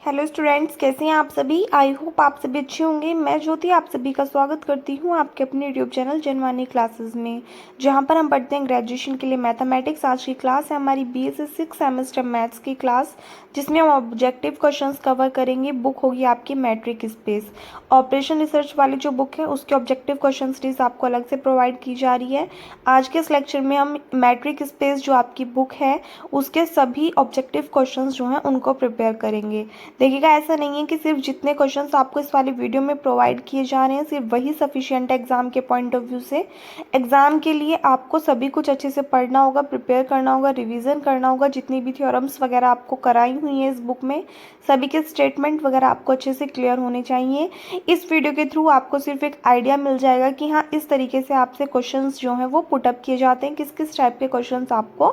Hello students, कैसे हैं आप सभी। आई होप आप सभी अच्छे होंगे। मैं ज्योति आप सभी का स्वागत करती हूं आपके अपने यूट्यूब चैनल जनवानी क्लासेस में, जहां पर हम पढ़ते हैं ग्रेजुएशन के लिए मैथमेटिक्स। आज की क्लास है हमारी बीएससी 6 सेमेस्टर मैथ्स की क्लास, जिसमें हम ऑब्जेक्टिव क्वेश्चंस कवर करेंगे। बुक होगी आपकी मैट्रिक स्पेस। ऑपरेशन रिसर्च वाली जो बुक है उसके ऑब्जेक्टिव क्वेश्चन सीरीज आपको अलग से प्रोवाइड की जा रही है। आज के इस लेक्चर में हम मैट्रिक स्पेस जो आपकी बुक है उसके सभी ऑब्जेक्टिव क्वेश्चंस जो हैं उनको प्रिपेयर करेंगे। देखिएगा, ऐसा नहीं है कि सिर्फ जितने क्वेश्चंस आपको इस वाली वीडियो में प्रोवाइड किए जा रहे हैं सिर्फ वही सफिशिएंट है एग्जाम के पॉइंट ऑफ व्यू से। एग्जाम के लिए आपको सभी कुछ अच्छे से पढ़ना होगा, प्रिपेयर करना होगा, रिवीजन करना होगा। जितनी भी थ्योरम्स वगैरह आपको कराई हुई हैं इस बुक में, सभी के स्टेटमेंट वगैरह आपको अच्छे से क्लियर होने चाहिए। इस वीडियो के थ्रू आपको सिर्फ एक आइडिया मिल जाएगा कि हाँ, इस तरीके से आपसे क्वेश्चंस जो हैं वो पुटअप किए जाते हैं, किस किस टाइप के क्वेश्चंस आपको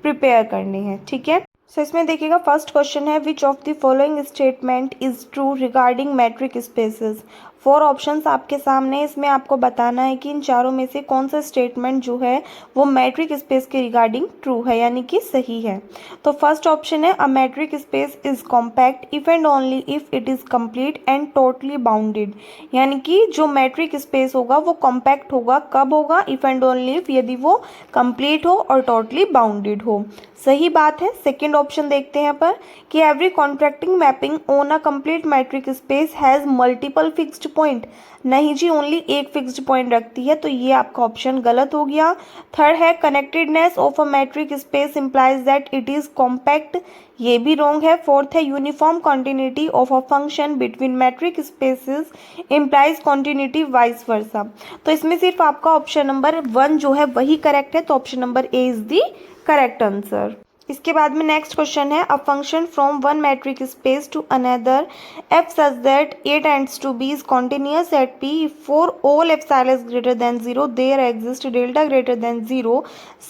प्रिपेयर करने हैं। ठीक है, सो इसमें देखिएगा, फर्स्ट क्वेश्चन है which of the following statement is true regarding metric spaces. 4 options आपके सामने, इसमें आपको बताना है कि इन चारों में से कौन सा स्टेटमेंट जो है वो मैट्रिक स्पेस के रिगार्डिंग ट्रू है, यानी कि सही है। तो फर्स्ट ऑप्शन है अ metric space is compact if and only if it is complete and totally bounded. यानी कि जो मैट्रिक स्पेस होगा वो कॉम्पैक्ट होगा, कब होगा, इफ एंड ओनली इफ, यदि वो कंप्लीट हो और टोटली बाउंडेड हो। सही बात है। सेकेंड ऑप्शन देखते हैं यहाँ पर कि every contracting mapping on a complete matric space has multiple fixed point. नहीं जी, ओनली एक फिक्स्ड पॉइंट रखती है, तो ये आपका ऑप्शन गलत हो गया। थर्ड है connectedness of a metric space implies that it is compact. ये भी रॉन्ग है। फोर्थ है uniform continuity of a function between metric spaces implies continuity vice versa. तो इसमें सिर्फ आपका ऑप्शन नंबर 1 जो है वही करेक्ट है, तो option number A is the correct answer. इसके बाद में नेक्स्ट क्वेश्चन है a function from one metric space to another F such that A tends to B is continuous at P for all epsilon is greater than 0 there exist delta greater than 0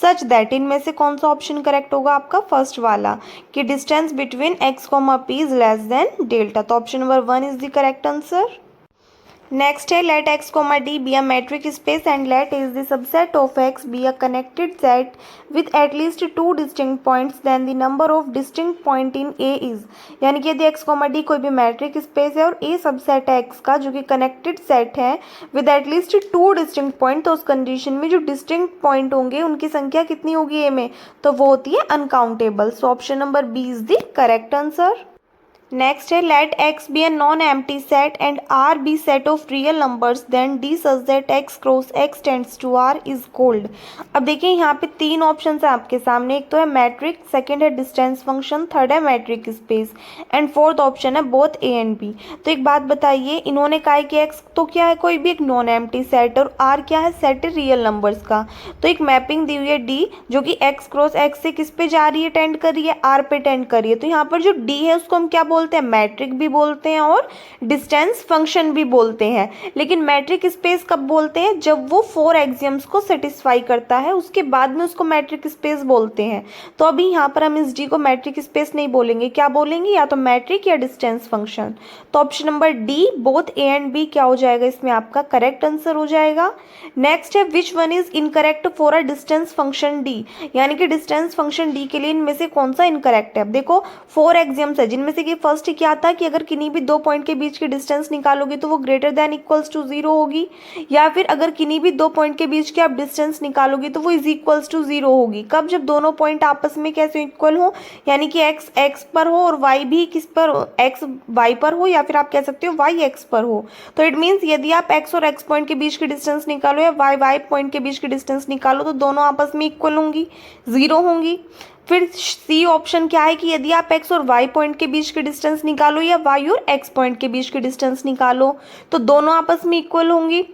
such that. इनमें से कौन सा option correct होगा आपका? First वाला कि distance between X comma P is less than delta, तो option number 1 is the correct answer. Next है let X comma D be a metric space and let is the subset of X be a connected set with at least 2 distinct points then the number of distinct point in A is. यानी कि यदि X comma D कोई भी matric space है और ए subset है x का जो कि कनेक्टेड सेट है विद एटलीस्ट 2 डिस्टिंक्ट पॉइंट, तो उस कंडीशन में जो डिस्टिंक्ट पॉइंट होंगे उनकी संख्या कितनी होगी ए में? तो वो होती है uncountable. So option number B is the correct answer. Next है let X be a non empty set and R be set of real numbers then D such that X cross X tends to R is called. अब देखिए यहाँ पे 3 option है आपके सामने, एक तो है मैट्रिक, सेकंड है डिस्टेंस फंक्शन, थर्ड है metric space and fourth option है बोथ ए एंड बी। तो एक बात बताइए, इन्होंने कहा है कि एक्स तो क्या है, कोई भी एक नॉन एम्प्टी सेट, और आर क्या है, सेट है रियल नंबर्स का। तो एक मैपिंग दी हुई है डी जो कि एक्स क्रॉस एक्स से किस पे जा रही है, टेंड कर रही है, आर पे टेंड कर रही है। तो यहाँ पर जो डी है उसको हम क्या बोलते हैं? मैट्रिक भी बोलते हैं और डिस्टेंस फंक्शन भी बोलते हैं। लेकिन मैट्रिक स्पेस कब बोलते हैं? जब वो 4 एक्सियम्स को सेटिस्फाई करता है, उसके बाद में उसको मैट्रिक स्पेस बोलते हैं। तो अभी यहाँ पर हम इस डी को मैट्रिक स्पेस नहीं बोलेंगे, क्या बोलेंगे? या तो मैट्रिक या डिस्टेंस फंक्शन। तो option number D both A and B क्या हो जाएगा? इसमें आपका करेक्ट आंसर हो जाएगा। नेक्स्ट है which one is incorrect for a distance function D. यानी कि डिस्टेंस फंक्शन डी के लिए इनमें से कौन सा इनकरेक्ट है? अब देखो 4 एक्सियम्स है जिनमें से कि फर्स्ट क्या था कि अगर किन्हीं भी 2 पॉइंट के बीच की डिस्टेंस निकालोगे तो वो ग्रेटर देन इक्वल्स टू 0 होगी, या फिर अगर किन्हीं भी 2 पॉइंट के बीच की आप डिस्टेंस निकालोगे तो वो इज इक्वल्स टू 0 होगी। कब? जब दोनों पॉइंट आपस में कैसे इक्वल हो, यानी कि एक्स एक्स पर हो और वाई भी किस पर हो, एक्स वाई पर हो, या फिर आप कह सकते हो वाई एक्स पर हो। तो इट मीन्स यदि आप एक्स और एक्स पॉइंट के बीच की डिस्टेंस निकालो या वाई वाई पॉइंट के बीच की डिस्टेंस निकालो तो दोनों आपस में इक्वल होंगी, 0 होंगी। फिर सी ऑप्शन क्या है कि यदि आप एक्स और वाई पॉइंट के बीच की डिस्टेंस निकालो या वाई और एक्स पॉइंट के बीच की डिस्टेंस निकालो तो दोनों आपस में इक्वल होंगी।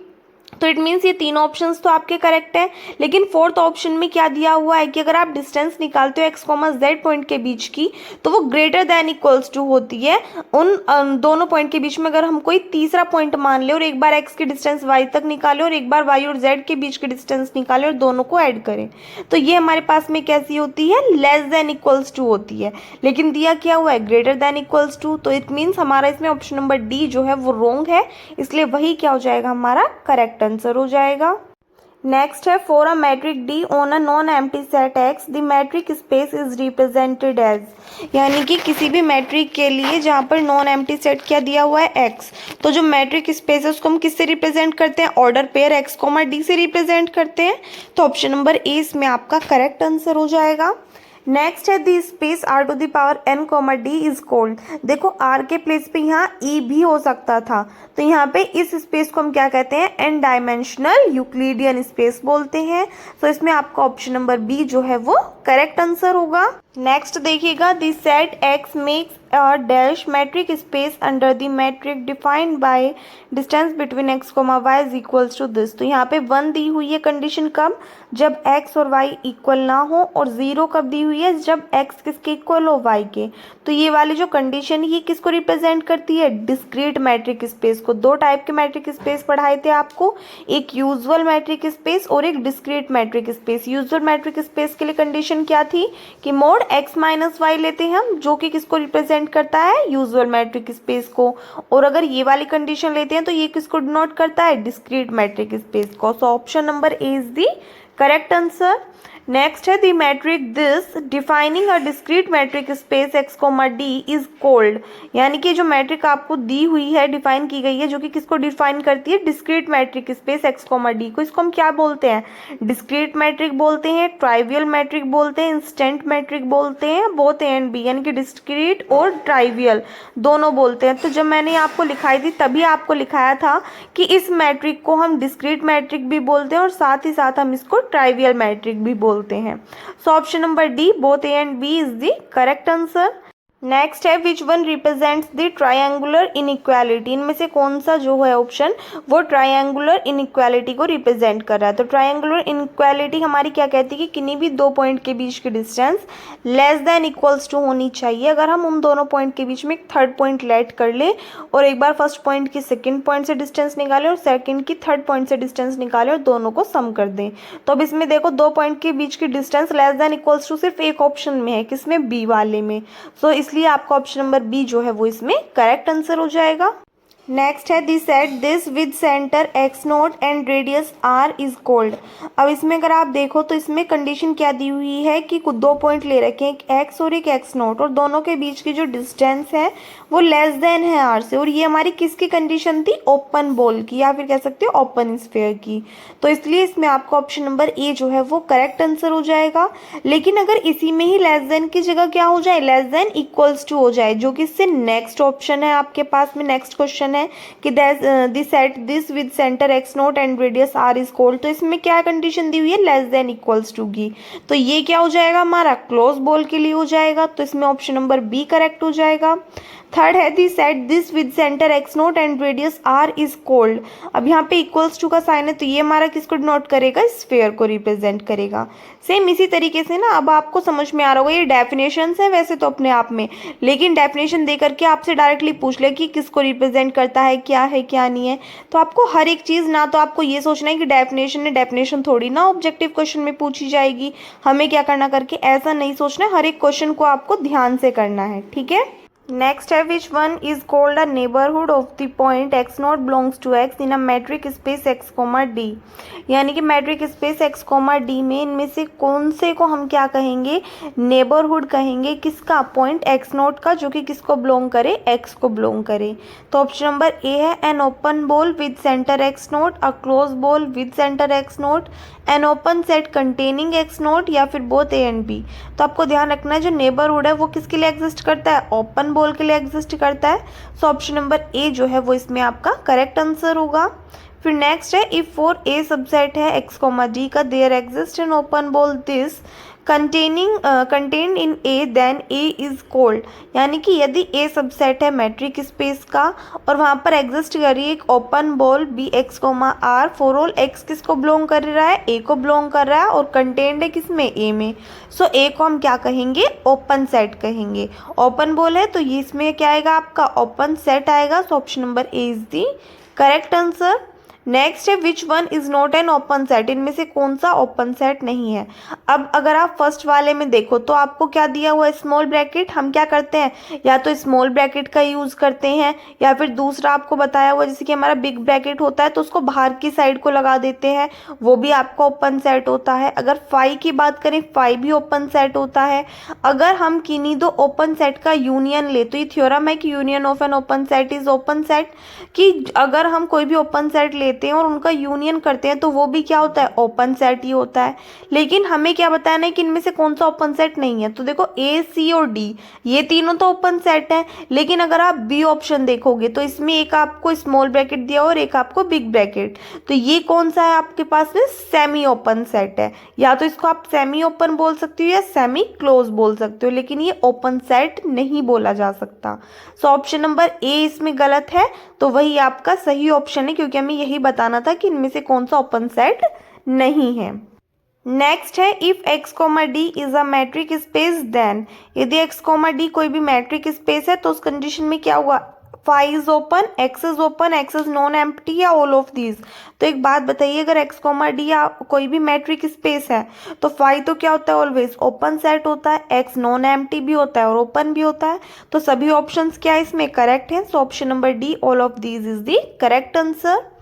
तो इट मीन्स ये 3 ऑप्शंस तो आपके करेक्ट है। लेकिन फोर्थ ऑप्शन में क्या दिया हुआ है कि अगर आप डिस्टेंस निकालते हो एक्स कॉमा जेड पॉइंट के बीच की तो वो ग्रेटर देन इक्वल्स टू होती है उन दोनों पॉइंट के बीच में। अगर हम कोई तीसरा पॉइंट मान ले और एक बार एक्स की डिस्टेंस वाई तक निकाले और एक बार वाई और जेड के बीच की डिस्टेंस निकाले और दोनों को ऐड करें तो ये हमारे पास में कैसी होती है? लेस देन इक्वल्स टू होती है। लेकिन दिया क्या हुआ है? Greater than equals to. तो इट मीन्स हमारा इसमें ऑप्शन नंबर डी जो है वो रॉन्ग है, इसलिए वही क्या हो जाएगा? हमारा करेक्ट आंसर हो जाएगा। नेक्स्ट है for a metric D on a non empty set X the metric space is represented as, यानी कि किसी भी मैट्रिक के लिए जहाँ पर नॉन एम्प्टी सेट क्या दिया हुआ है एक्स, तो जो मैट्रिक स्पेस है उसको हम किससे रिप्रेजेंट करते हैं, order pair x comma D से रिप्रेजेंट करते हैं। तो ऑप्शन नंबर ए इसमें आपका करेक्ट आंसर हो जाएगा। नेक्स्ट है the space R to the power N comma D is called, देखो आर के प्लेस पे यहाँ ई भी हो सकता था, तो यहाँ पे इस स्पेस को हम क्या कहते हैं, एन डायमेंशनल यूक्लिडियन स्पेस बोलते हैं। तो इसमें आपका ऑप्शन नंबर बी जो है वो करेक्ट आंसर होगा। नेक्स्ट देखिएगा the set X makes a dash metric space under the metric defined by distance between X comma Y is equals to this. तो यहाँ पे 1 दी हुई है कंडीशन कब, जब x और y इक्वल ना हो, और 0 कब दी हुई है, जब x किसके इक्वल हो, y के। तो ये वाली जो कंडीशन ये किसको रिप्रेजेंट करती है, डिस्क्रीट मैट्रिक स्पेस को। 2 टाइप के मैट्रिक स्पेस पढ़ाए थे आपको, एक यूजुअल मैट्रिक स्पेस और एक discrete metric space. Usual matric space के लिए कंडीशन क्या थी कि मोड x माइनस वाई लेते हैं हम, जो कि किसको रिप्रेजेंट करता है, यूजुअल मैट्रिक स्पेस को। और अगर ये वाली कंडीशन लेते हैं तो ये किसको डिनोट करता है, डिस्क्रीट मैट्रिक स्पेस को। So option number A is the correct answer. Next है the metric this defining a discrete metric space X comma D is called, यानी कि जो मैट्रिक आपको दी हुई है, डिफाइन की गई है, जो कि किसको डिफाइन करती है, discrete metric space X comma D को। इसको हम क्या बोलते हैं, डिस्क्रीट मैट्रिक बोलते हैं, ट्राइवियल मैट्रिक बोलते हैं, इंस्टेंट मैट्रिक बोलते हैं, बोथ ए एंड बी, यानी कि डिस्क्रीट और ट्राइवियल दोनों बोलते हैं। तो जब मैंने आपको लिखाई थी तभी आपको लिखाया था कि इस मैट्रिक को हम डिस्क्रीट मैट्रिक भी बोलते हैं और साथ ही साथ हम इसको ट्राइवियल मैट्रिक भी बोलते हैं। So option number D both A and B is the correct answer. Next है which one represents the triangular inequality, इनमें से कौन सा जो है ऑप्शन वो ट्रायंगुलर इनइक्वालिटी को रिप्रेजेंट कर रहा है। तो ट्रायंगुलर इनइक्वालिटी हमारी क्या कहती है कि किन्हीं भी 2 पॉइंट के बीच की distance less than equals to होनी चाहिए। अगर हम उन दोनों पॉइंट के बीच में एक थर्ड पॉइंट लेट कर ले और एक बार फर्स्ट पॉइंट की सेकेंड पॉइंट से डिस्टेंस निकालें और सेकेंड की थर्ड पॉइंट से डिस्टेंस निकालें और दोनों को सम कर दें, तो अब इसमें देखो 2 पॉइंट के बीच की distance less than equals to सिर्फ एक ऑप्शन में है, किसमें, बी वाले में। सो इसलिए आपका ऑप्शन नंबर बी जो है वो इसमें करेक्ट आंसर हो जाएगा। नेक्स्ट है the set this with centre X naught and radius R is called. अब इसमें अगर आप देखो तो इसमें कंडीशन क्या दी हुई है कि कुछ 2 पॉइंट ले रखे हैं, एक एक्स और एक एक्स नोट, और दोनों के बीच की जो डिस्टेंस है वो लेस देन है आर से। और ये हमारी किसकी कंडीशन थी, ओपन बॉल की, या फिर कह सकते हो ओपन स्फीयर की। तो इसलिए इसमें आपका ऑप्शन नंबर ए जो है वो करेक्ट आंसर हो जाएगा। लेकिन अगर इसी में ही लेस देन की जगह क्या हो जाए, लेस देन इक्वल्स टू हो जाए, जो कि इससे नेक्स्ट ऑप्शन है आपके पास में, नेक्स्ट क्वेश्चन है कि this set this with centre X naught and radius R is called. तो इसमें क्या कंडीशन दी हुई है, लेस देन इक्वल्स टू की। तो ये क्या हो जाएगा, हमारा क्लोज बॉल के लिए हो जाएगा। तो इसमें ऑप्शन नंबर बी करेक्ट हो जाएगा। थर्ड है the set this with centre X naught and radius R is called. अब यहाँ पे इक्वल्स टू का साइन है, तो ये हमारा किसको डिनोट करेगा, स्फीयर को रिप्रेजेंट करेगा। सेम इसी तरीके से ना, अब आपको समझ में आ रहा होगा, ये डेफिनेशंस है वैसे तो अपने आप में, लेकिन डेफिनेशन दे करके आपसे डायरेक्टली पूछ ले कि किसको रिप्रेजेंट करता है क्या नहीं है, तो आपको हर एक चीज़ ना तो आपको ये सोचना है कि डेफिनेशन है, डेफिनेशन थोड़ी ना ऑब्जेक्टिव क्वेश्चन में पूछी जाएगी, हमें क्या करना करके ऐसा नहीं सोचना है, हर एक क्वेश्चन को आपको ध्यान से करना है, ठीक है। नेक्स्ट है which one is called a neighbourhood of the point X naught belongs to X in a metric space X comma D, यानी कि metric space X comma D में इनमें से कौन से को हम क्या कहेंगे, नेबरहुड कहेंगे, किसका, पॉइंट एक्स नॉट का, जो कि किसको बिलोंग करे, एक्स को बिलोंग करे। तो ऑप्शन नंबर ए है N open ball with centre X note, a close ball with centre X note, N open set containing x note, या फिर बोथ ए एंड बी। तो आपको ध्यान रखना है जो नेबरहुड है वो किसके लिए एग्जिस्ट करता है, ओपन बॉल के लिए एग्जिस्ट करता है। सो ऑप्शन नंबर ए जो है वो इसमें आपका करेक्ट आंसर होगा। फिर नेक्स्ट है इफ फॉर ए सबसेट है एक्स कोमा डी का, there exist an open ball this contained in A then A is called, यानी कि यदि ए सबसेट है मैट्रिक स्पेस का और वहाँ पर एग्जिस्ट कर रही है एक open ball B X comma R, for all X किसको बिलोंग कर रहा है, ए को बिलोंग कर रहा है, और कंटेन्ड है किसमें, ए में। सो ए को हम क्या कहेंगे, ओपन सेट कहेंगे। ओपन बॉल है तो ये इसमें क्या आएगा, आपका ओपन सेट आएगा। So option number A is the correct answer. Next है which one is not an open set, इनमें से कौन सा ओपन सेट नहीं है। अब अगर आप फर्स्ट वाले में देखो तो आपको क्या दिया हुआ है, स्मॉल ब्रैकेट। हम क्या करते हैं, या तो स्मॉल ब्रैकेट का यूज करते हैं, या फिर दूसरा आपको बताया हुआ जैसे कि हमारा बिग ब्रैकेट होता है तो उसको बाहर की साइड को लगा देते हैं, वो भी आपका ओपन सेट होता है। अगर फाइव की बात करें, फाइव भी ओपन सेट होता है। अगर हम किन्हीं दो ओपन सेट का यूनियन ले तो ये थ्योरम है कि union of N open set is open set, कि अगर हम कोई भी ओपन सेट लेते हैं और उनका यूनियन करते हैं तो वो भी क्या होता है, ओपन सेट ही होता है। लेकिन हमें क्या बताना है कि इनमें से कौन सा ओपन सेट नहीं है। तो देखो ए, सी और डी ये तीनों तो ओपन सेट हैं, लेकिन अगर आप बी ऑप्शन देखोगे तो इसमें एक आपको स्मॉल ब्रैकेट दिया और एक आपको बिग ब्रैकेट, तो ये कौन सा है आपके पास में, सेमी ओपन सेट है। या तो इसको आप सेमी ओपन बोल सकते हो या सेमी क्लोज बोल सकते हो, लेकिन ये ओपन सेट नहीं बोला जा सकता। सो ऑप्शन नंबर ए इसमें गलत है, तो वही आपका सही ऑप्शन है, क्योंकि हमें यही बताना था कि इनमें से कौन सा ओपन सेट नहीं है। नेक्स्ट है if X comma D is a metric space then, यदि एक्स कोमा डी कोई भी मैट्रिक स्पेस है तो उस कंडीशन में क्या हुआ, five is open, x is open, x is non empty या ऑल ऑफ दीज। तो एक बात बताइए, अगर एक्स कोमा डी या कोई भी मैट्रिक स्पेस है तो फाइव तो क्या होता है, ऑलवेज ओपन सेट होता है, एक्स नॉन एम्प्टी भी होता है और ओपन भी होता है। तो सभी ऑप्शंस क्या है इसमें, करेक्ट है। So option number D all of these is the correct answer.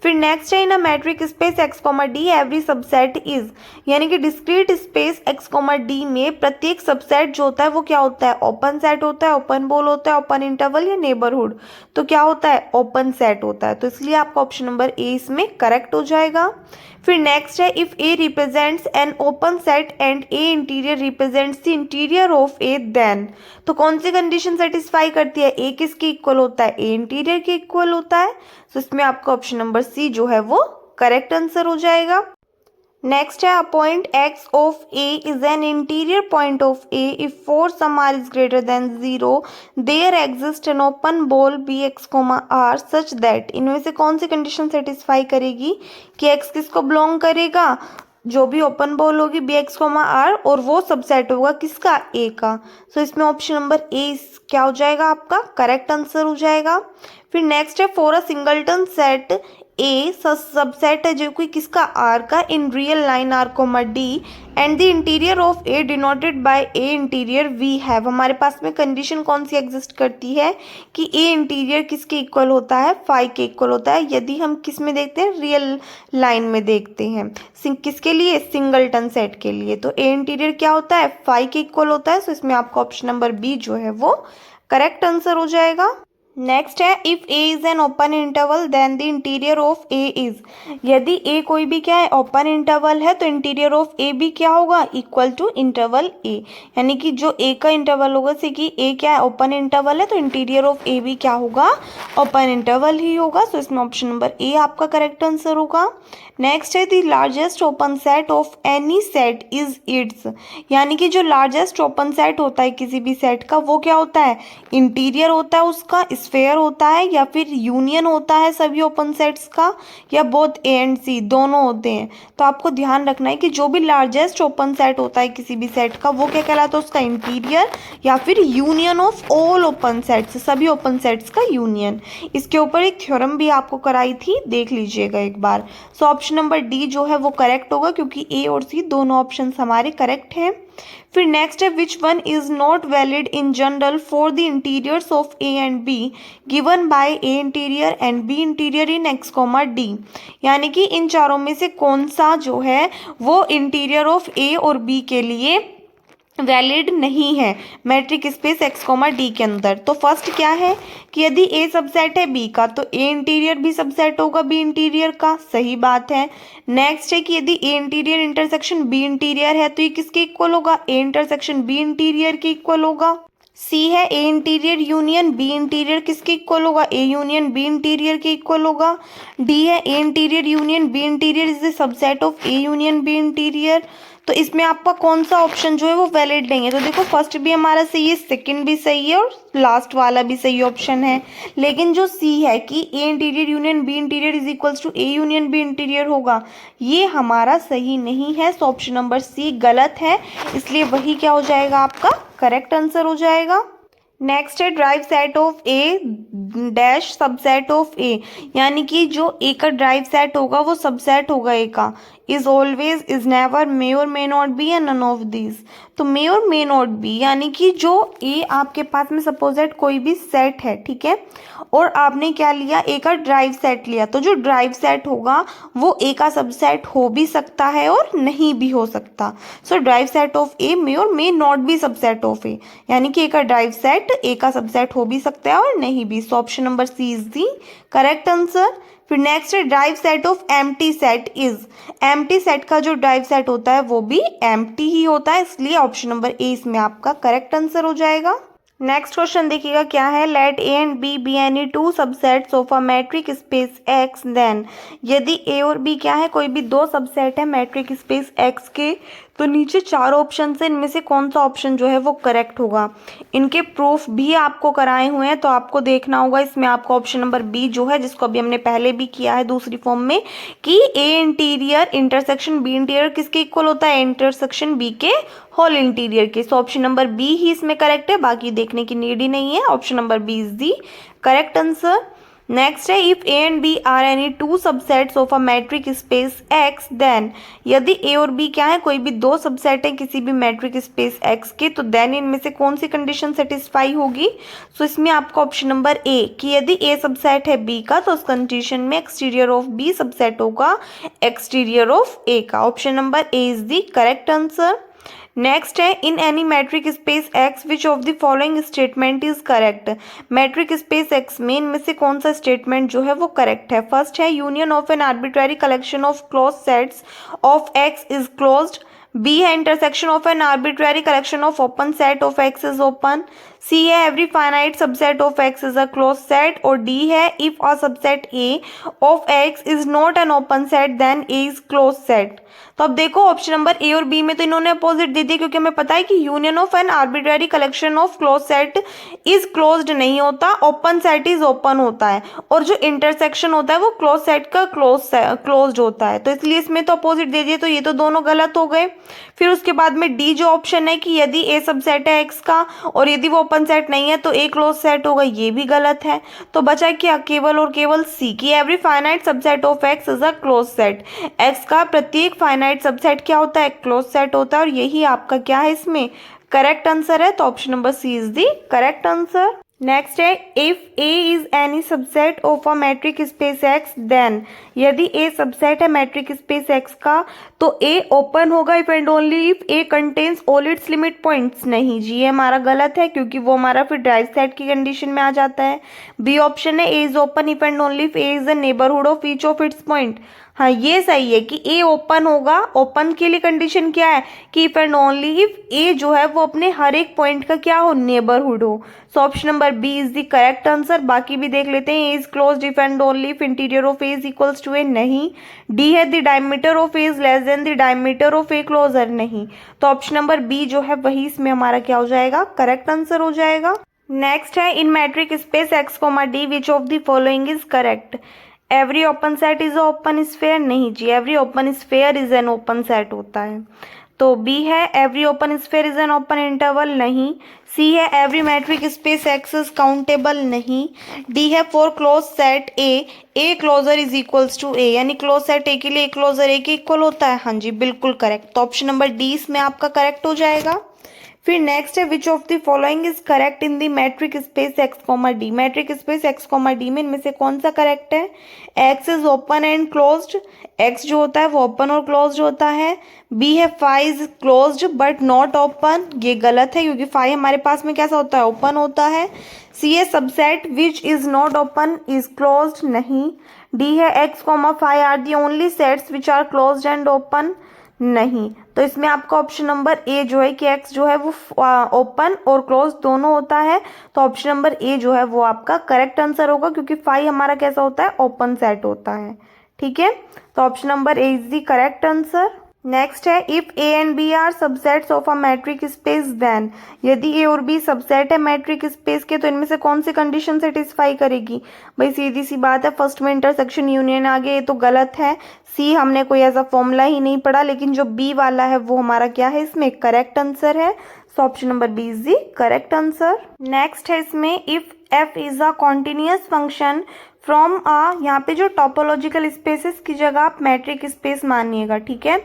फिर नेक्स्ट है in a metric space X comma D every subset is, यानी कि discrete space X comma D में प्रत्येक सबसेट जो होता है वो क्या होता है, ओपन सेट होता है, ओपन बॉल होता है, ओपन इंटरवल या नेबरहुड, तो क्या होता है, ओपन सेट होता है। तो इसलिए आपका ऑप्शन नंबर ए इसमें करेक्ट हो जाएगा। फिर नेक्स्ट है if A represents an open set and A interior represents the interior of A then, तो कौन सी कंडीशन सेटिस्फाई करती है, ए किसके इक्वल होता है, ए इंटीरियर के इक्वल होता है। तो इसमें आपका ऑप्शन नंबर सी जो है वो करेक्ट आंसर हो जाएगा। नेक्स्ट है a point X of A is an interior point of A if for some R is greater than zero there exist an open ball B X comma R such that, इनमें से कौन सी condition satisfy करेगी कि x किसको belong करेगा, जो भी open ball होगी बी एक्स कोमा आर, और वो सबसेट होगा किसका, ए का। सो इसमें ऑप्शन नंबर ए क्या हो जाएगा आपका करेक्ट आंसर हो जाएगा। फिर नेक्स्ट है for a singleton set A subset है जो कि किसका, आर का, in real line R comma D and the interior of A denoted by A interior we have, हमारे पास में कंडीशन कौन सी एग्जिस्ट करती है कि ए इंटीरियर किसके इक्वल होता है, फाइव के इक्वल होता है, यदि हम किस में देखते हैं, रियल लाइन में देखते हैं, किसके लिए, सिंगलटन सेट के लिए। तो ए इंटीरियर क्या होता है, फाइव के इक्वल होता है। सो इसमें आपका ऑप्शन नंबर बी जो है वो करेक्ट आंसर हो जाएगा। नेक्स्ट है if A is an open interval then the interior of A is, यदि ए कोई भी क्या है, ओपन इंटरवल है, तो इंटीरियर ऑफ ए भी क्या होगा, इक्वल टू इंटरवल ए, यानी कि जो ए का इंटरवल होगा, जैसे कि ए क्या है, ओपन इंटरवल है, तो इंटीरियर ऑफ ए भी क्या होगा, ओपन इंटरवल ही होगा। सो इसमें ऑप्शन नंबर ए आपका करेक्ट आंसर होगा। नेक्स्ट है the largest open set of any set is it's, यानी कि जो लार्जेस्ट ओपन सेट होता है किसी भी सेट का वो क्या होता है, इंटीरियर होता है उसका, स्फेयर होता है, या फिर यूनियन होता है सभी ओपन सेट्स का, या बोथ ए एंड सी दोनों होते हैं। तो आपको ध्यान रखना है कि जो भी लार्जेस्ट ओपन सेट होता है किसी भी सेट का वो क्या कहलाता है, उसका इंटीरियर या फिर union of all open sets, सभी ओपन सेट्स का यूनियन। इसके ऊपर एक थ्योरम भी आपको कराई थी, देख लीजिएगा एक बार। सो ऑप्शन नंबर डी जो है वो करेक्ट होगा, क्योंकि ए और सी दोनों ऑप्शन हमारे करेक्ट हैं। फिर नेक्स्ट है which one is not valid in general for the interiors of A and B given by A interior and B interior in X comma D, यानी कि इन चारों में से कौन सा जो है वो इंटीरियर ऑफ ए और बी के लिए वैलिड नहीं है metric space X comma D के अंदर। तो फर्स्ट क्या है कि यदि ए सबसेट है बी का तो ए इंटीरियर भी सबसेट होगा बी इंटीरियर का, सही बात है। नेक्स्ट है कि यदि A interior intersection B interior है तो ये किसके इक्वल होगा, ए इंटरसेक्शन बी इंटीरियर के इक्वल होगा। सी है A interior union B interior किसके इक्वल होगा, ए यूनियन बी इंटीरियर के इक्वल होगा। डी है A interior union B interior is the subset of A union B interior. तो इसमें आपका कौन सा ऑप्शन जो है वो वैलिड नहीं है। तो देखो फर्स्ट भी हमारा सही है, सेकंड भी सही है और लास्ट वाला भी सही ऑप्शन है। लेकिन जो सी है कि A interior union B interior is equals to A union B interior होगा, ये हमारा सही नहीं है। सो ऑप्शन नंबर सी गलत है, इसलिए वही क्या हो जाएगा आपका करेक्ट आंसर हो जाएगा। नेक्स्ट है derived set of A dash subset of A, यानी कि जो ए का ड्राइव सेट होगा वो सबसेट होगा ए का। इज ऑलवेज, इज नेवर, मे और मे नॉट बी या नन ऑफ दीज। तो मे और मे नॉट बी यानी कि जो ए आपके पास में सपोज दैट कोई भी सेट है, ठीक है, और आपने क्या लिया, ए का ड्राइव सेट लिया, तो जो ड्राइव सेट होगा वो ए का सबसेट हो भी सकता है और नहीं भी हो सकता। सो derived set of A may और may not be subset of A, यानी कि ए का ड्राइव सेट ए का सबसेट हो भी सकता है और नहीं भी। So option number C is the correct answer. फिर नेक्स्ट है derived set of empty set is, empty set का जो ड्राइव सेट होता है वो भी एम्प्टी ही होता है, इसलिए ऑप्शन नंबर ए इसमें आपका करेक्ट आंसर हो जाएगा। नेक्स्ट क्वेश्चन देखिएगा क्या है, let A and B be any two subsets of a metric space X then, यदि ए और बी क्या है, कोई भी दो सबसेट है मैट्रिक स्पेस एक्स के, तो नीचे चार ऑप्शन से इनमें से कौन सा ऑप्शन जो है वो करेक्ट होगा। इनके प्रूफ भी आपको कराए हुए हैं, तो आपको देखना होगा इसमें आपको ऑप्शन नंबर बी जो है, जिसको अभी हमने पहले भी किया है दूसरी फॉर्म में, कि A interior intersection B interior किसके इक्वल होता है, इंटरसेक्शन बी के होल इंटीरियर के। सो ऑप्शन नंबर बी ही इसमें करेक्ट है, बाकी देखने की नीड ही नहीं है। Option number B is the correct answer. Next है if A and B are any two subsets of a metric space X then, यदि ए और बी क्या है, कोई भी दो सबसेट है किसी भी मैट्रिक स्पेस एक्स के, तो देन इनमें से कौन सी कंडीशन सेटिस्फाई होगी। सो इसमें आपका ऑप्शन नंबर ए, कि यदि ए सबसेट है बी का तो उस कंडीशन में एक्सटीरियर ऑफ बी सबसेट होगा एक्सटीरियर ऑफ ए का। Option number A is the correct answer. Next है in any metric space X which of the following statement is correct, metric space X में इनमें से कौन सा statement जो है वो करेक्ट है। फर्स्ट है union of an arbitrary collection of close sets of X is closed, B है intersection of an arbitrary collection of open set of X is open, C है every finite subset of X is a close set, और D है if a subset A of X is not an open set then A is close set. तो अब देखो option number ए और B में तो इन्होंने अपोजिट दे दिया, क्योंकि हमें पता है कि union of an arbitrary collection of close set is closed नहीं होता, ओपन सेट इज ओपन होता है, और जो इंटरसेक्शन होता है वो क्लोज सेट का क्लोज्ड होता है, तो इसलिए इसमें तो अपोजिट दे दिए, तो ये तो दोनों गलत हो गए। फिर उसके बाद में डी जो ऑप्शन है कि यदि ए सबसेट है एक्स का और यदि वो ओपन सेट नहीं है तो ए क्लोज सेट होगा, ये भी गलत है। तो बचा क्या, केवल और केवल सी, की every finite subset of X is a close set, x का प्रत्येक फाइनाइट सबसेट क्या होता है, क्लोज सेट होता है, और यही आपका क्या है इसमें करेक्ट आंसर है। तो option number C is the correct answer. Next है if A is any subset of a metric space X then, यदि ए सबसेट है मैट्रिक स्पेस एक्स का तो ए ओपन होगा if and only if A contains all its limit points. नहीं जी, ये हमारा गलत है, क्योंकि वो हमारा फिर ड्राइव सेट की कंडीशन में आ जाता है। बी ऑप्शन है A is open if and only if A is the neighbourhood of each of its point. हाँ, ये सही है कि ए ओपन होगा, ओपन के लिए कंडीशन क्या है कि इफ एंड ओनली इफ ए जो है वो अपने हर एक पॉइंट का क्या हो, नेबरहुड हो। So option number B is the correct answer. बाकी भी देख लेते हैं, A is closed if and only if interior of A is equals to A, नहीं। डी है the diameter of A is less than the diameter of A closure, नहीं। तो option number B जो है वही इसमें हमारा क्या हो जाएगा, करेक्ट आंसर हो जाएगा। नेक्स्ट है in metric space X comma D which of the following is correct, every open set is open sphere, नहीं जी, every open sphere is an open set होता है। तो बी है every open sphere is an open interval, नहीं। C है every metric space X is countable, नहीं। D है for close set A closure is equals to A, यानी close set ए के लिए क्लोजर ए के इक्वल होता है। हाँ जी, बिल्कुल करेक्ट। तो ऑप्शन नंबर डी इसमें आपका करेक्ट हो जाएगा। फिर नेक्स्ट है which of the following is correct in the metric space X comma D, matric space X comma D में इनमें से कौन सा करेक्ट है। X is open and closed, x जो होता है वो ओपन और क्लोज्ड होता है। बी है phi is closed but not open, ये गलत है, क्योंकि फाई हमारे पास में कैसा होता है, ओपन होता है। सी है subset which is not open is closed, नहीं। डी है X comma phi are the only sets which are closed and open, नहीं। तो इसमें आपका ऑप्शन नंबर ए जो है कि एक्स जो है वो ओपन और क्लोज दोनों होता है, तो ऑप्शन नंबर ए जो है वो आपका करेक्ट आंसर होगा, क्योंकि फाई हमारा कैसा होता है, ओपन सेट होता है। ठीक है, तो option number A is the correct answer. Next है if A and B are subsets of a metric space then, यदि ए और बी सबसेट है मैट्रिक स्पेस के तो इनमें से कौन सी कंडीशन सेटिस्फाई करेगी। भाई सीधी सी बात है, फर्स्ट में इंटरसेक्शन यूनियन आ गया, ये तो गलत है। सी हमने कोई ऐसा फॉर्मूला ही नहीं पढ़ा, लेकिन जो बी वाला है वो हमारा क्या है, इसमें करेक्ट आंसर है। So option number B is the correct answer. Next है इसमें if F is a continuous function from a, यहाँ पे जो टोपोलॉजिकल स्पेसेस की जगह आप मैट्रिक स्पेस मानिएगा, ठीक है,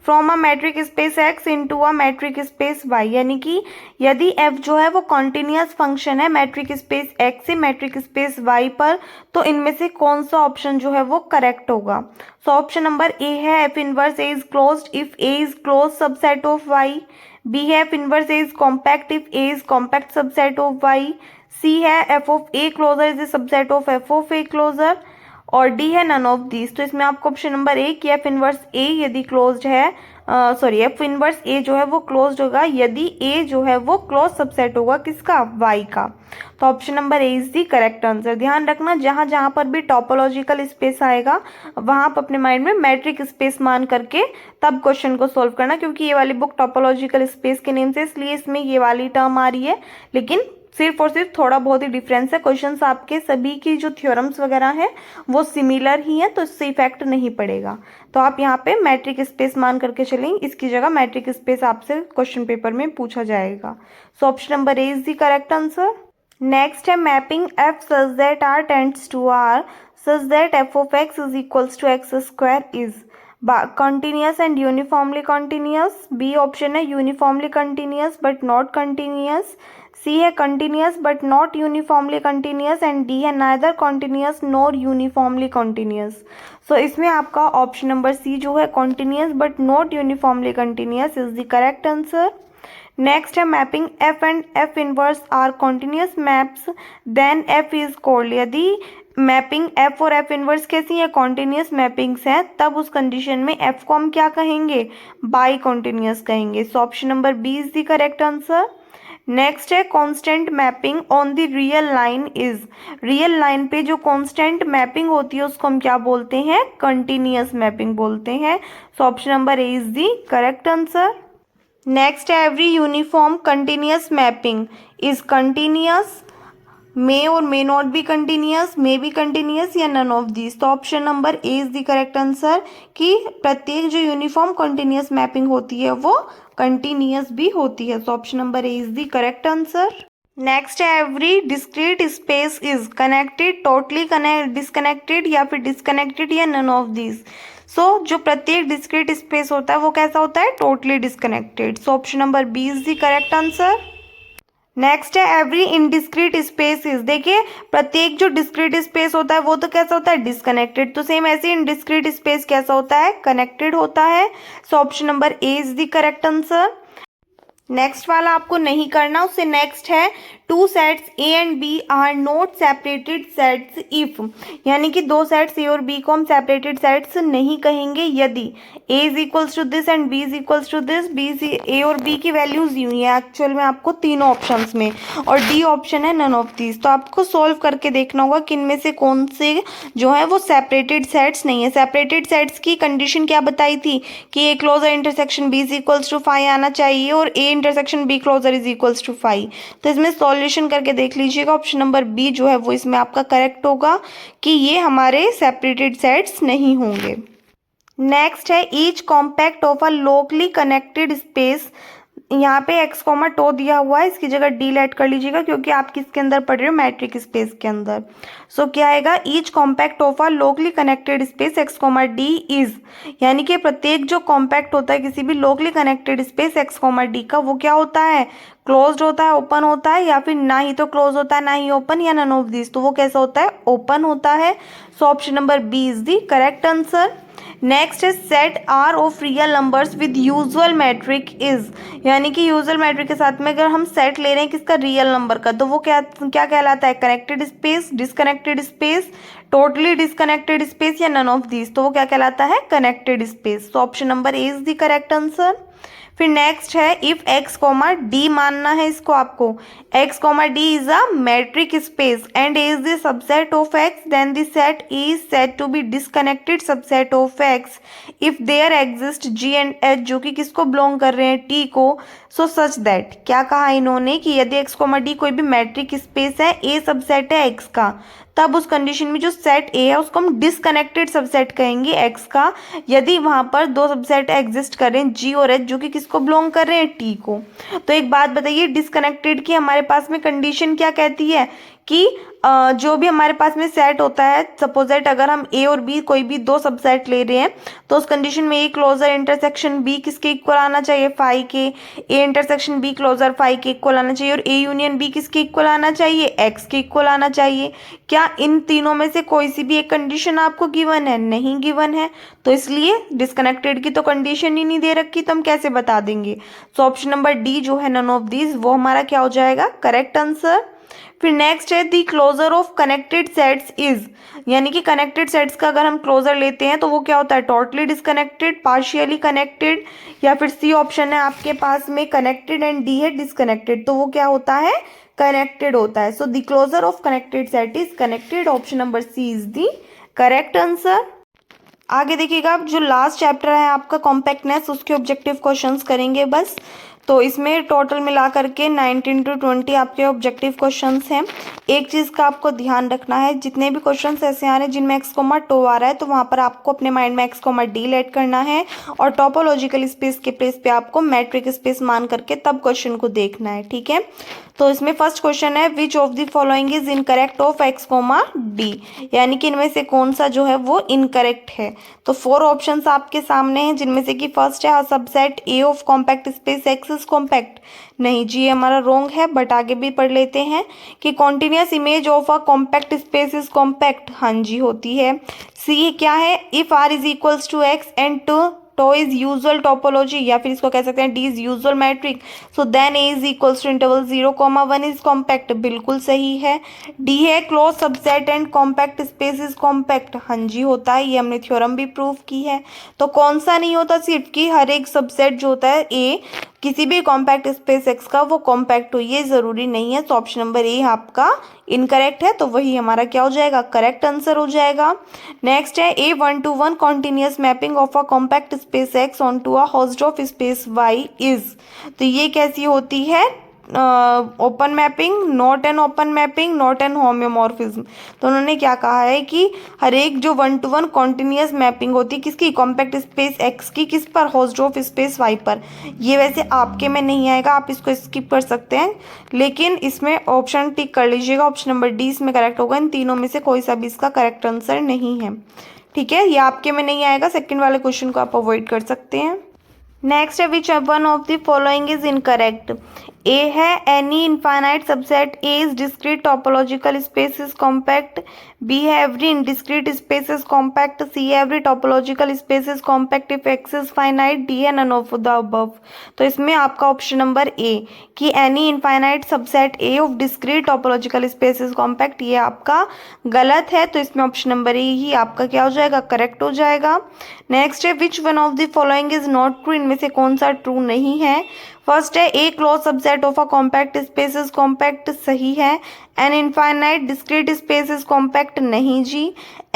from a metric space X into a metric space Y, यानी कि यदि एफ जो है वो कॉन्टिन्यूअस फंक्शन है मैट्रिक स्पेस एक्स से मैट्रिक स्पेस वाई पर, तो इनमें से कौन सा ऑप्शन जो है वो करेक्ट होगा। सो ऑप्शन नंबर ए है F inverse A is closed if A is close subset of Y, B है F inverse A is compact if A is compact subset of Y, C है F of A closure is a subset of F of A closure, और D है none of these. तो इसमें आपको option number A कि F inverse ए यदि closed है, F inverse ए जो है वो क्लोज्ड होगा यदि ए जो है वो क्लोज सबसेट होगा किसका, वाई का। तो option number A is the correct answer. ध्यान रखना जहां जहां पर भी टोपोलॉजिकल स्पेस आएगा वहां आप अपने माइंड में मैट्रिक स्पेस मान करके तब क्वेश्चन को सोल्व करना, क्योंकि ये वाली बुक टोपोलॉजिकल स्पेस के नेम से इसलिए इसमें ये वाली टर्म आ रही है, लेकिन सिर्फ और सिर्फ थोड़ा बहुत ही डिफरेंस है। क्वेश्चंस आपके सभी की जो थ्योरम्स वगैरह हैं वो सिमिलर ही हैं, तो इससे इफेक्ट नहीं पड़ेगा। तो आप यहाँ पे मैट्रिक स्पेस मान करके चलें, इसकी जगह मैट्रिक स्पेस आपसे क्वेश्चन पेपर में पूछा जाएगा। So option number A is the correct answer. Next है mapping F such that R tends to R such that F of X is equals to X square is continuous and uniformly continuous। B option है uniformly continuous but not continuous, C है continuous but not uniformly continuous, and D है neither continuous nor uniformly continuous. So इसमें आपका option number C जो है continuous but not uniformly continuous is the correct answer. Next है mapping F and F inverse are continuous maps then F is called. यदि mapping F और F inverse कैसी है, continuous mappings हैं, तब उस कंडीशन में एफ को हम क्या कहेंगे, बाई कॉन्टिन्यूस कहेंगे। So option number B is the correct answer. Next है constant mapping on the real line is. Real line पे जो कांस्टेंट मैपिंग होती है उसको हम क्या बोलते हैं, कंटिन्यूस मैपिंग बोलते हैं। So option number A is the correct answer. Next है every uniform continuous mapping is continuous, may और may not be continuous, may be continuous या नन ऑफ दीज। तो option number A is the correct answer कि प्रत्येक जो uniform continuous mapping होती है वो कंटिन्यूस भी होती है। तो option number A is the correct answer. Next है every discrete space is connected, totally disconnected या फिर डिस्कनेक्टेड या नन ऑफ दीज। सो जो प्रत्येक डिस्क्रीट स्पेस होता है वो कैसा होता है, totally disconnected. So option number B is the correct answer. Next है एवरी इनडिस्क्रीट स्पेस इज, देखिए प्रत्येक जो डिस्क्रीट स्पेस होता है वो तो कैसा होता है, डिस्कनेक्टेड। तो सेम ऐसे इनडिस्क्रीट स्पेस कैसा होता है, कनेक्टेड होता है। So option number A is the correct answer. Next वाला आपको नहीं करना, उससे नेक्स्ट है two sets A and B are not separated sets if, यानी कि दो सेट्स ए और बी को हम सेपरेटेड सेट्स नहीं कहेंगे यदि A is equals to this and B is equals to this. B A और बी की वैल्यूज यूं ही है एक्चुअल में आपको तीनों ऑप्शंस में, और डी ऑप्शन है नन ऑफ दीज। तो आपको सोल्व करके देखना होगा कि इनमें से कौन से जो है वो सेपरेटेड सेट्स नहीं है। सेपरेटेड सेट्स की कंडीशन क्या बताई थी कि A closure intersection B is equals to 5 आना चाहिए और A intersection B closure is equals to 5। तो इसमें सॉल्यूशन करके देख लीजिएगा, ऑप्शन नंबर बी जो है वो इसमें आपका करेक्ट होगा कि ये हमारे सेपरेटेड सेट्स नहीं होंगे। नेक्स्ट है each compact of a locally connected space, यहाँ पे एक्स कॉमा टो दिया हुआ है, इसकी जगह डी लेट कर लीजिएगा क्योंकि आप किसके अंदर पढ़ रहे हो, मैट्रिक स्पेस के अंदर। सो क्या आएगा, each compact of a locally connected space X comma D is, यानी कि प्रत्येक जो कॉम्पैक्ट होता है किसी भी locally connected space X comma D का, वो क्या होता है, क्लोज्ड होता है, ओपन होता है, या फिर ना ही तो क्लोज होता है ना ही ओपन, या नन ऑफ दिस। तो वो कैसा होता है, ओपन होता है। So option number B is the correct answer. Next है set R of real numbers with usual metric is, यानी कि यूजुअल मैट्रिक के साथ में अगर हम सेट ले रहे हैं किसका, रियल नंबर का, तो वो क्या क्या कहलाता है, connected space, disconnected space, totally disconnected space या नन ऑफ दीज। तो वो क्या कहलाता है, कनेक्टेड स्पेस। तो option number A is the correct answer. फिर नेक्स्ट है इफ एक्स कॉमा डी मानना है इसको आपको, X comma D is a metric space and is the subset of X, then the set is said to be disconnected subset of X if there exist G and H, जो कि किसको belong कर रहे हैं, T को, सो such that, क्या कहा इन्होंने कि यदि एक्स कोमा डी कोई भी मैट्रिक स्पेस है, ए सबसेट है एक्स का, तब उस कंडीशन में जो सेट ए है उसको हम डिसकनेक्टेड सबसेट कहेंगे एक्स का, यदि वहां पर दो सबसेट एग्जिस्ट करें जी और एच, जो कि किसको बिलोंग कर रहे हैं, टी को। तो एक बात बताइए, डिसकनेक्टेड की हमारे पास में कंडीशन क्या कहती है कि जो भी हमारे पास में सेट होता है, सपोज दैट अगर हम ए और बी कोई भी दो सबसेट ले रहे हैं, तो उस कंडीशन में ए क्लोजर इंटरसेक्शन बी किसके इक्वल आना चाहिए, फाई के। A intersection B closure phi के इक्वल आना चाहिए, और ए यूनियन बी किसके इक्वल आना चाहिए, एक्स के इक्वल आना चाहिए। क्या इन तीनों में से कोई सी भी एक कंडीशन आपको गिवन है, नहीं गिवन है, तो इसलिए डिस्कनेक्टेड की तो कंडीशन ही नहीं दे रखी, तो हम कैसे बता देंगे। सो ऑप्शन नंबर डी जो है नन ऑफ दीज, वो हमारा क्या हो जाएगा, करेक्ट आंसर। फिर नेक्स्ट है the closure of connected sets is, यानी कि कनेक्टेड सेट्स का अगर हम क्लोजर लेते हैं तो वो क्या होता है, टोटली डिस्कनेक्टेड, पार्शियली कनेक्टेड, या फिर सी ऑप्शन है आपके पास में कनेक्टेड एंड डी है डिस्कनेक्टेड, तो वो क्या होता है, कनेक्टेड होता है। So the closure of connected set is connected, option number C is the correct answer. आगे देखिएगा, अब जो लास्ट चैप्टर है आपका कॉम्पैक्टनेस, उसके ऑब्जेक्टिव क्वेश्चंस करेंगे बस। तो इसमें टोटल मिला करके 19 to 20 आपके ऑब्जेक्टिव क्वेश्चंस हैं। एक चीज़ का आपको ध्यान रखना है, जितने भी क्वेश्चंस ऐसे आ रहे हैं जिनमें एक्स कोमा टो आ रहा है, तो वहाँ पर आपको अपने माइंड में एक्स कोमा डी लेट करना है, और टोपोलॉजिकल स्पेस के प्लेस पे आपको मैट्रिक स्पेस मान करके तब क्वेश्चन को देखना है, ठीक है। तो इसमें फर्स्ट क्वेश्चन है, which of the following is incorrect of x comma D, यानी कि इनमें से कौन सा जो है वो इनकरेक्ट है। तो 4 ऑप्शंस आपके सामने हैं, जिनमें से कि फर्स्ट है subset A of compact space X is compact, नहीं जी ये हमारा रॉन्ग है, बट आगे भी पढ़ लेते हैं कि continuous image of a compact space is compact, हाँ जी होती है। सी क्या है, if R is equals to X and tau is usual topology, या फिर इसको कह सकते हैं D is usual metric, so then A is equals to interval 0,1 is compact, बिल्कुल सही है। डी है close subset and compact space is compact, हाँ जी होता है, ये हमने थ्योरम भी प्रूव की है। तो कौन सा नहीं होता, सिर्फ कि हर एक सबसेट जो होता है ए किसी भी कॉम्पैक्ट स्पेस एक्स का वो कॉम्पैक्ट हो, ये जरूरी नहीं है। तो ऑप्शन नंबर ए आपका इनकरेक्ट है, तो वही हमारा क्या हो जाएगा, करेक्ट आंसर हो जाएगा। नेक्स्ट है a 1:1 continuous mapping of a compact space X onto a Hausdorff space Y is, तो ये कैसी होती है, open mapping, not an open mapping, not an homeomorphism. तो उन्होंने क्या कहा है कि हर एक जो 1:1 कॉन्टिन्यूअस मैपिंग होती है किसकी, कॉम्पैक्ट स्पेस एक्स की, किस पर, होस्ट ऑफ स्पेस वाई पर। ये वैसे आपके में नहीं आएगा, आप इसको स्किप कर सकते हैं, लेकिन इसमें ऑप्शन टिक कर लीजिएगा, ऑप्शन नंबर डी इसमें करेक्ट होगा। इन तीनों में से कोई सा भी इसका करेक्ट आंसर नहीं है, ठीक है, ये आपके में नहीं आएगा। सेकंड वाले क्वेश्चन को आप अवॉइड कर सकते हैं। नेक्स्ट है which one of the following is incorrect. A है any infinite subset A is discrete topological space is compact, B है every indiscrete space is compact, C है every topological space is compact if X is finite, D है none of the above. तो इसमें आपका option number A कि any infinite subset A of discrete topological space is compact, ये आपका गलत है, तो इसमें ऑप्शन नंबर ए ही आपका क्या हो जाएगा, करेक्ट हो जाएगा। नेक्स्ट है which one of the following is not true, इनमें से कौन सा ट्रू नहीं है। फर्स्ट है a close subset of a compact space is compact, सही है। An infinite discrete space is compact, नहीं जी।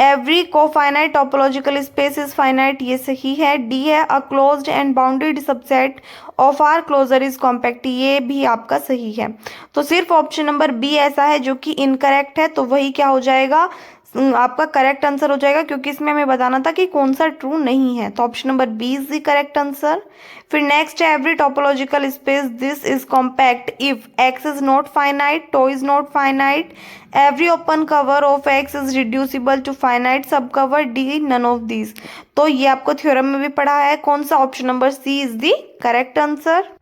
Every cofinite topological space is finite, ये सही है। डी है a closed and bounded subset of R closure is compact, ये भी आपका सही है। तो सिर्फ ऑप्शन नंबर बी ऐसा है जो कि इनकरेक्ट है, तो वही क्या हो जाएगा, आपका करेक्ट आंसर हो जाएगा, क्योंकि इसमें हमें बताना था कि कौन सा ट्रू नहीं है। तो option number B is the correct answer. फिर नेक्स्ट है every topological space this is compact if X is not finite, tau is not finite, every open cover of X is reducible to finite subcover, D none of these. तो ये आपको theorem में भी पढ़ा है, कौन सा, option number C is the correct answer.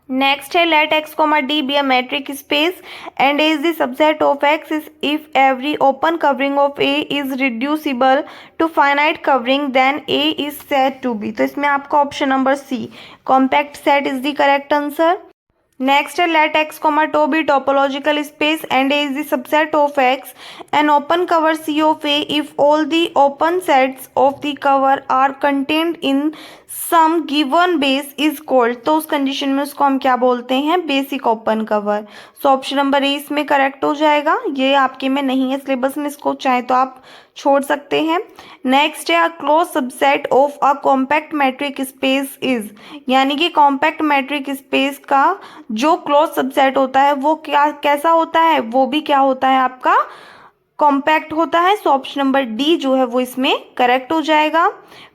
Next है let X comma D be a metric space and A is the subset of X is if every open covering of A is reducible to finite covering then A is said to be. तो इसमें आपका option number C compact set is the correct answer. Next है let X comma tau be topological space and A is the subset of X and open cover C of A if all the open sets of the cover are contained in some given base is called. तो उस condition में उसको हम क्या बोलते हैं, basic open cover. So option number A इसमें correct हो जाएगा, ये आपके में नहीं है सिलेबस में, इसको चाहे तो आप छोड़ सकते हैं। नेक्स्ट है a close subset of a compact metric space is, यानी कि कॉम्पैक्ट मैट्रिक स्पेस का जो क्लोज सबसेट होता है वो क्या कैसा होता है, वो भी क्या होता है आपका कॉम्पैक्ट होता है। सो ऑप्शन नंबर डी जो है वो इसमें करेक्ट हो जाएगा।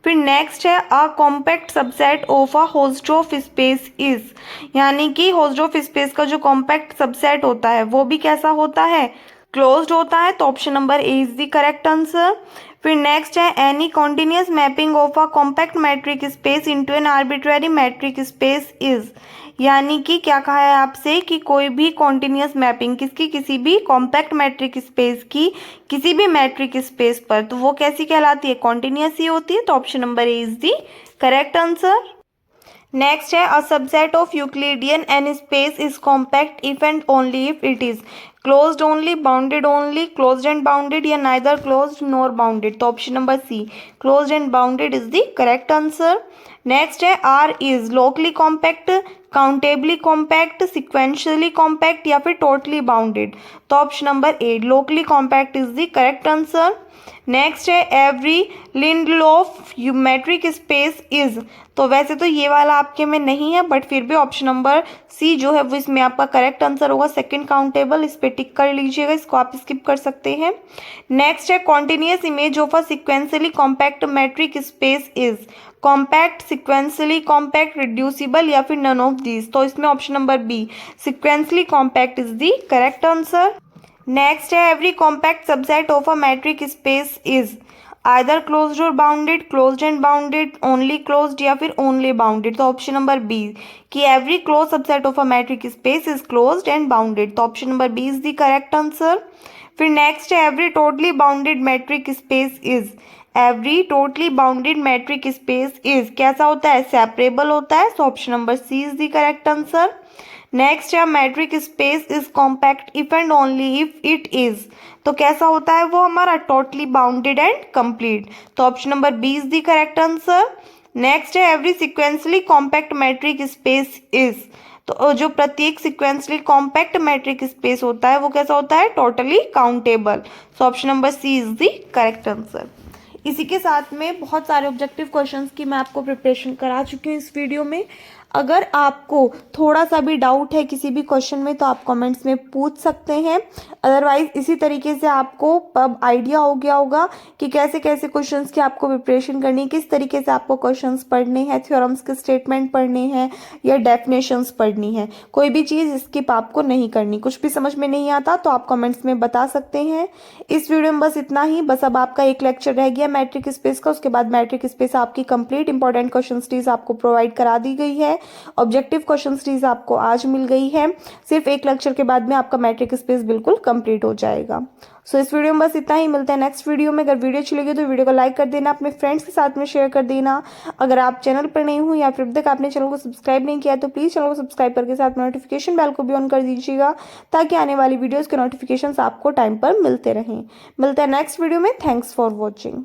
फिर नेक्स्ट है a compact subset of a Hausdorff space is, यानी कि होस्टोफ स्पेस का जो कॉम्पैक्ट सबसेट होता है वो भी कैसा होता है, क्लोज्ड होता है। तो option number A is the correct answer. फिर नेक्स्ट है any continuous mapping of a compact metric space into an arbitrary matric space is, यानी कि क्या कहा है आपसे कि कोई भी कॉन्टिन्यूस मैपिंग किसकी, किसी भी कॉम्पैक्ट मैट्रिक स्पेस की किसी भी मैट्रिक स्पेस पर, तो वो कैसी कहलाती है, कॉन्टिन्यूस ही होती है। तो option number A is the correct answer. Next है a subset of Euclidean N space is compact if and only if it is closed only, bounded only, closed and bounded, या नाइदर क्लोज्ड नॉर बाउंडेड। तो option number C closed and bounded is the correct answer. Next है R is locally compact, countably compact, sequentially compact, या फिर totally bounded. तो option number A locally compact is the correct answer. Next है every लिंडलोफ matric space is, तो वैसे तो ये वाला आपके में नहीं है बट फिर भी ऑप्शन नंबर सी जो है वो इसमें आपका करेक्ट आंसर होगा। सेकंड काउंटेबल, इस पे टिक कर लीजिएगा, इसको आप स्किप कर सकते हैं। नेक्स्ट है continuous image of a sequentially compact metric space is compact, sequentially compact, reducible, या फिर नन ऑफ दीज। तो इसमें option number B sequentially compact is the correct answer. Next है every compact subset of a metric space is either closed और bounded, closed and bounded, only closed, या फिर only bounded. तो option number B कि every close subset of a metric space is closed and bounded. तो option number B is the correct answer. फिर next है every totally bounded metric space is, every totally bounded metric space is कैसा होता है, separable होता है। So option number C is the correct answer. Next है metric space is compact if and only if it is, तो कैसा होता है वो हमारा टोटली बाउंडेड एंड कंप्लीट। तो option number B is the correct answer. Next है every sequentially compact metric space is, तो जो प्रत्येक सिक्वेंसली कॉम्पैक्ट मैट्रिक स्पेस होता है वो कैसा होता है, totally countable. So option number C is the correct answer. इसी के साथ में बहुत सारे ऑब्जेक्टिव क्वेश्चंस की मैं आपको प्रिपरेशन करा चुकी हूँ इस वीडियो में। अगर आपको थोड़ा सा भी डाउट है किसी भी क्वेश्चन में तो आप कमेंट्स में पूछ सकते हैं। अदरवाइज इसी तरीके से आपको अब आइडिया हो गया होगा कि कैसे कैसे क्वेश्चंस की आपको प्रिपरेशन करनी है, किस तरीके से आपको क्वेश्चंस पढ़ने हैं, थ्योरम्स के स्टेटमेंट पढ़ने हैं या डेफिनेशंस पढ़नी है। कोई भी चीज़ स्किप आपको नहीं करनी। कुछ भी समझ में नहीं आता तो आप कमेंट्स में बता सकते हैं। इस वीडियो में बस इतना ही। बस अब आपका एक लेक्चर रह गया मैट्रिक स्पेस का, उसके बाद मैट्रिक स्पेस आपकी कंप्लीट इंपॉर्टेंट क्वेश्चन सीरीज आपको प्रोवाइड करा दी गई है। ऑब्जेक्टिव क्वेश्चन सीरीज आपको आज मिल गई है। सिर्फ एक लेक्चर के बाद में आपका मैट्रिक स्पेस बिल्कुल कंप्लीट हो जाएगा। सो इस वीडियो में बस इतना ही। मिलते हैं नेक्स्ट वीडियो में। अगर वीडियो अच्छी लगी तो वीडियो को लाइक कर देना, अपने फ्रेंड्स के साथ में शेयर कर देना। अगर आप चैनल पर नहीं हो या फिर अब तक आपने चैनल को सब्सक्राइब नहीं किया तो प्लीज़ चैनल को सब्सक्राइब करके साथ में नोटिफिकेशन बेल को भी ऑन कर दीजिएगा ताकि आने वाली वीडियोज़ के नोटिफिकेशन आपको टाइम पर मिलते रहें। मिलते हैं नेक्स्ट वीडियो में। Thanks for watching.